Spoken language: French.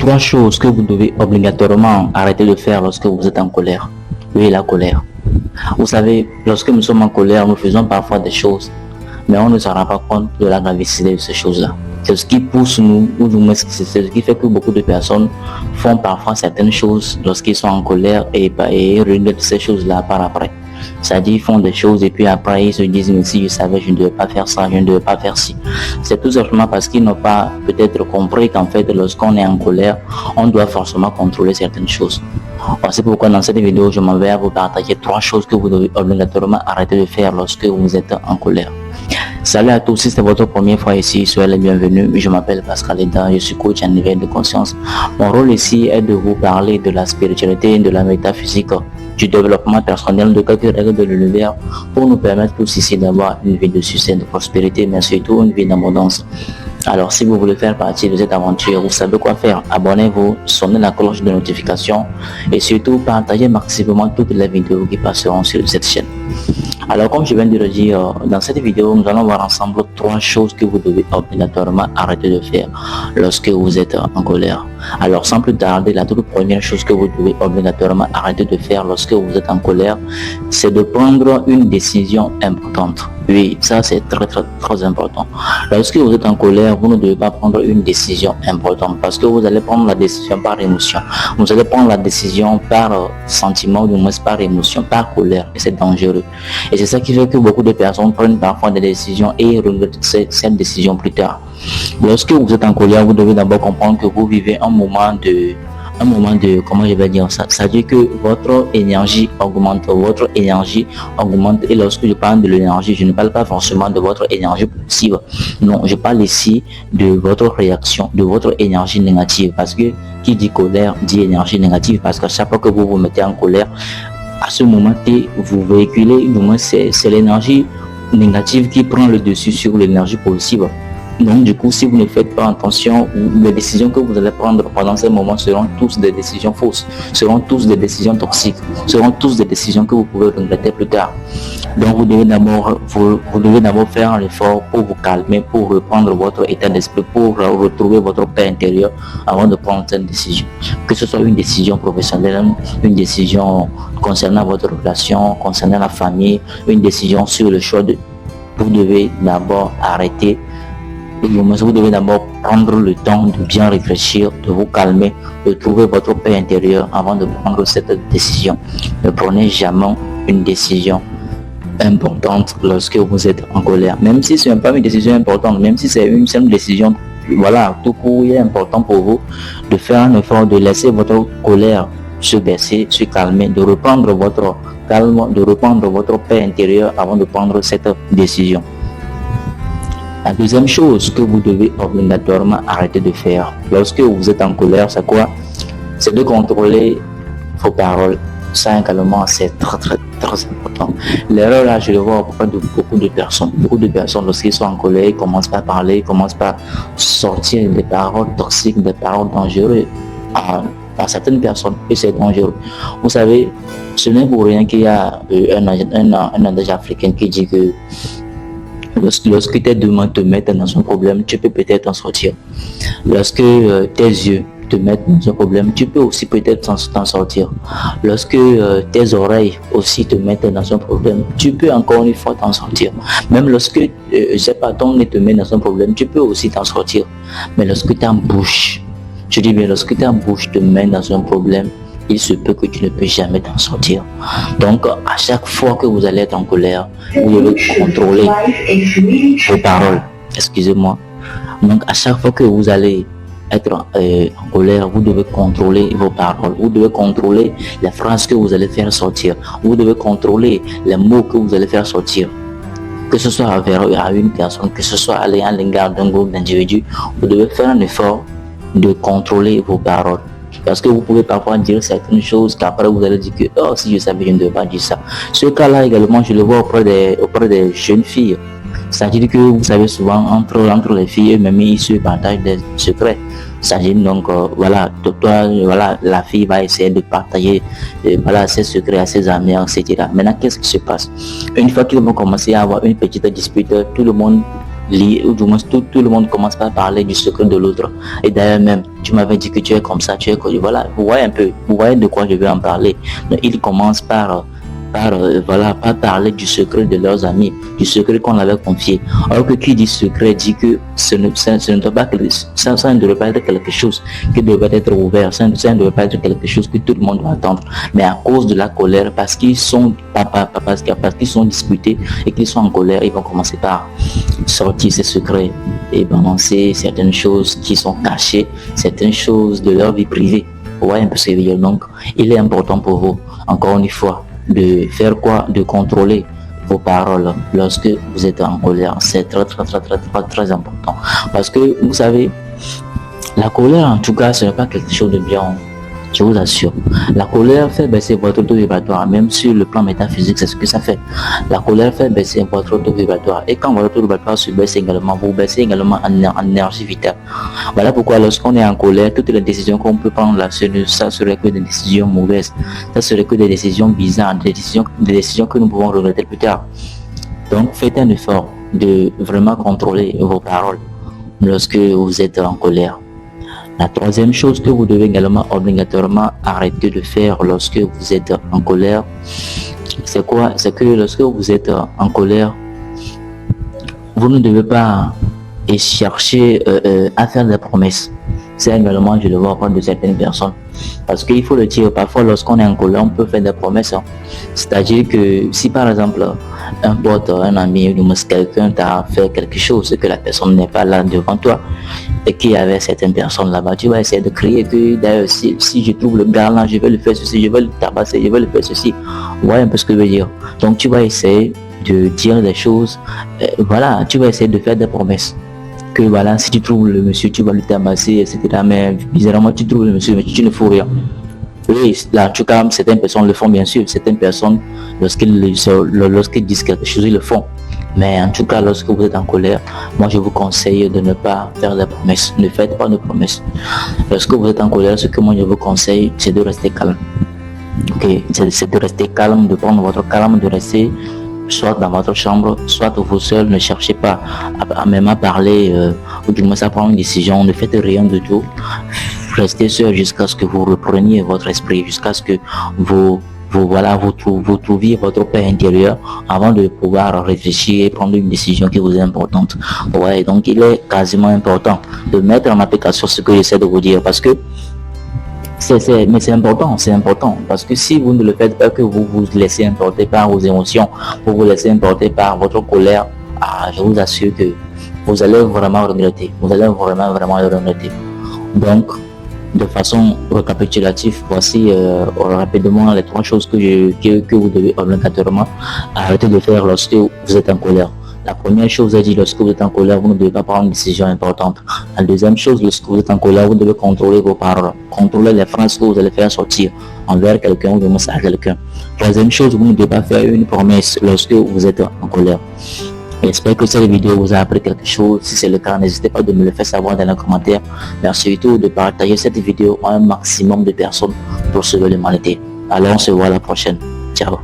3 choses que vous devez obligatoirement arrêter de faire lorsque vous êtes en colère. Oui, la colère. Vous savez, lorsque nous sommes en colère, nous faisons parfois des choses, mais on ne se rend pas compte de la gravité de ces choses-là. C'est ce qui pousse nous, ou du moins c'est ce qui fait que beaucoup de personnes font parfois certaines choses lorsqu'ils sont en colère et regrettent ces choses-là par après. C'est-à-dire ils font des choses et puis après ils se disent mais si je savais je ne devais pas faire ça, je ne devais pas faire ci. C'est tout simplement parce qu'ils n'ont pas peut-être compris qu'en fait lorsqu'on est en colère, on doit forcément contrôler certaines choses. C'est pourquoi dans cette vidéo je m'en vais à vous partager 3 choses que vous devez obligatoirement arrêter de faire lorsque vous êtes en colère. Salut à tous, si c'est votre première fois ici, soyez les bienvenus. Je m'appelle Pascal Eda, je suis coach en éveil de conscience. Mon rôle ici est de vous parler de la spiritualité, de la métaphysique, du développement personnel, de quelques règles de l'univers pour nous permettre tous ici d'avoir une vie de succès, de prospérité, mais surtout une vie d'abondance. Alors si vous voulez faire partie de cette aventure, vous savez quoi faire. Abonnez-vous, sonnez la cloche de notification et surtout partagez massivement toutes les vidéos qui passeront sur cette chaîne. Alors comme je viens de le dire, dans cette vidéo, nous allons voir ensemble 3 choses que vous devez obligatoirement arrêter de faire lorsque vous êtes en colère. Alors sans plus tarder, la toute première chose que vous devez obligatoirement arrêter de faire lorsque vous êtes en colère, c'est de prendre une décision importante. Oui, ça c'est très important. Lorsque vous êtes en colère, vous ne devez pas prendre une décision importante parce que vous allez prendre la décision par émotion. Vous allez prendre la décision par sentiment, ou du moins par émotion, par colère, et c'est dangereux. Et c'est ça qui fait que beaucoup de personnes prennent parfois des décisions et regrettent cette décision plus tard. Lorsque vous êtes en colère, vous devez d'abord comprendre que vous vivez un moment de, comment je vais dire ça, c'est-à-dire que votre énergie augmente, et lorsque je parle de l'énergie, je ne parle pas forcément de votre énergie positive, non, je parle ici de votre réaction, de votre énergie négative, parce que qui dit colère dit énergie négative, parce que chaque fois que vous vous mettez en colère, à ce moment vous véhiculez, du moins c'est l'énergie négative qui prend le dessus sur l'énergie positive. Donc du coup, si vous ne faites pas attention, les décisions que vous allez prendre pendant ces moments seront tous des décisions fausses, seront tous des décisions toxiques, seront tous des décisions que vous pouvez regretter plus tard. Donc vous devez d'abord faire un effort pour vous calmer, pour reprendre votre état d'esprit, pour retrouver votre paix intérieure avant de prendre cette décision. Que ce soit une décision professionnelle, une décision concernant votre relation, concernant la famille, une décision sur le choix vous devez d'abord arrêter. Vous devez d'abord prendre le temps de bien réfléchir, de vous calmer, de trouver votre paix intérieure avant de prendre cette décision. Ne prenez jamais une décision importante lorsque vous êtes en colère. Même si ce n'est pas une décision importante, même si c'est une simple décision, voilà, tout court, il est important pour vous de faire un effort, de laisser votre colère se baisser, se calmer, de reprendre votre calme, de reprendre votre paix intérieure avant de prendre cette décision. La deuxième chose que vous devez obligatoirement arrêter de faire lorsque vous êtes en colère, c'est quoi? C'est de contrôler vos paroles. Ça également, c'est très important. L'erreur là, je le vois auprès de beaucoup de personnes. Beaucoup de personnes, lorsqu'ils sont en colère, ils commencent par parler, ils commencent par sortir des paroles toxiques, des paroles dangereuses à certaines personnes, et c'est dangereux. Vous savez, ce n'est pour rien qu'il y a un adage africain qui dit que lorsque tes deux mains te mettent dans un problème, tu peux peut-être en sortir. Lorsque tes yeux te mettent dans un problème, tu peux aussi peut-être t'en sortir. Lorsque tes oreilles aussi te mettent dans un problème, tu peux encore une fois t'en sortir. Même lorsque, je sais pas, ton nez te met dans un problème, tu peux aussi t'en sortir. Mais lorsque ta bouche, je dis bien, lorsque ta bouche te met dans un problème, il se peut que tu ne peux jamais t'en sortir. Donc, à chaque fois que vous allez être en colère, vous devez contrôler vos paroles. Excusez-moi. Donc, à chaque fois que vous allez être en colère, vous devez contrôler vos paroles. Vous devez contrôler les phrases que vous allez faire sortir. Vous devez contrôler les mots que vous allez faire sortir. Que ce soit à une personne, que ce soit à l'égard d'un groupe d'individus, vous devez faire un effort de contrôler vos paroles. Parce que vous pouvez parfois dire certaines choses qu'après vous allez dire que oh, si je savais, je ne devais pas dire ça. Ce cas-là également, je le vois auprès des jeunes filles. C'est-à-dire que vous savez souvent entre les filles eux-mêmes, ils se partagent des secrets. C'est-à-dire donc voilà, la fille va essayer de partager ses secrets à ses amis, etc. Maintenant, qu'est-ce qui se passe? Une fois qu'ils vont commencer à avoir une petite dispute, tout le monde ou du moins tout le monde commence par parler du secret de l'autre. Et d'ailleurs même, tu m'avais dit que tu es comme ça, tu es comme... Voilà, vous voyez un peu, vous voyez de quoi je vais en parler. Donc, ils commencent par parler du secret de leurs amis, du secret qu'on avait confié. Alors que qui dit secret dit que ça ne doit pas être quelque chose qui devrait être ouvert, ça ne devrait pas être quelque chose que tout le monde doit attendre. Mais à cause de la colère, parce qu'ils sont disputés et qu'ils sont en colère, ils vont commencer par sortir ces secrets et balancer certaines choses qui sont cachées, certaines choses de leur vie privée. Vous voyez un peu ce que je veux dire. Donc, il est important pour vous, encore une fois, de faire quoi? De contrôler vos paroles lorsque vous êtes en colère. C'est très important. Parce que, vous savez, la colère, en tout cas, ce n'est pas quelque chose de bien. Je vous assure. La colère fait baisser votre taux vibratoire. Même sur le plan métaphysique, c'est ce que ça fait. La colère fait baisser votre taux vibratoire. Et quand votre taux vibratoire se baisse également, vous baissez également en énergie vitale. Voilà pourquoi lorsqu'on est en colère, toutes les décisions qu'on peut prendre là, ça serait que des décisions mauvaises. Ça serait que des décisions bizarres, des décisions que nous pouvons regretter plus tard. Donc, faites un effort de vraiment contrôler vos paroles lorsque vous êtes en colère. La troisième chose que vous devez également obligatoirement arrêter de faire lorsque vous êtes en colère, c'est quoi? C'est que lorsque vous êtes en colère, vous ne devez pas chercher à faire des promesses. C'est également, je le vois auprès de certaines personnes. Parce qu'il faut le dire, parfois lorsqu'on est en colère, on peut faire des promesses. C'est-à-dire que si par exemple, un pote, un ami, ou quelqu'un t'a fait quelque chose, que la personne n'est pas là devant toi, et qu'il y avait certaines personnes là-bas, tu vas essayer de crier que d'ailleurs si je trouve le gars là, je vais le faire ceci, je vais le tabasser, je vais le faire ceci. Vous voyez un peu ce que je veux dire. Donc tu vas essayer de dire des choses, voilà, tu vas essayer de faire des promesses. Que voilà, si tu trouves le monsieur, tu vas le tabasser, etc. Mais bizarrement, tu trouves le monsieur, mais tu ne fous rien. Oui, là, en tout cas, certaines personnes le font, bien sûr. Certaines personnes, lorsqu'ils disent quelque chose, ils le font. Mais en tout cas, lorsque vous êtes en colère, moi, je vous conseille de ne pas faire de promesses. Ne faites pas de promesses. Lorsque vous êtes en colère, ce que moi, je vous conseille, c'est de rester calme. Ok, c'est de rester calme, de prendre votre calme, de rester soit dans votre chambre, soit vous seul. Ne cherchez pas même à parler ou du moins à prendre une décision. Ne faites rien du tout. Restez seul jusqu'à ce que vous repreniez votre esprit, jusqu'à ce que vous trouviez votre paix intérieure avant de pouvoir réfléchir et prendre une décision qui vous est importante. Ouais, donc il est quasiment important de mettre en application ce que j'essaie de vous dire, parce que mais c'est important, parce que si vous ne le faites pas, que vous vous laissez emporter par vos émotions, vous vous laissez emporter par votre colère, je vous assure que vous allez vraiment regretter, vraiment le regretter. Donc, de façon récapitulative, voici rapidement les 3 choses que vous devez obligatoirement arrêter de faire lorsque vous êtes en colère. La première chose, dit, lorsque vous êtes en colère, vous ne devez pas prendre une décision importante. La deuxième chose, lorsque vous êtes en colère, vous devez contrôler vos paroles, contrôler les phrases que vous allez faire sortir envers quelqu'un ou de à quelqu'un. Troisième chose, vous ne devez pas faire une promesse lorsque vous êtes en colère. J'espère que cette vidéo vous a appris quelque chose. Si c'est le cas, n'hésitez pas de me le faire savoir dans les commentaires. Merci surtout de partager cette vidéo à un maximum de personnes pour sauver l'humanité. Alors on se voit à la prochaine. Ciao.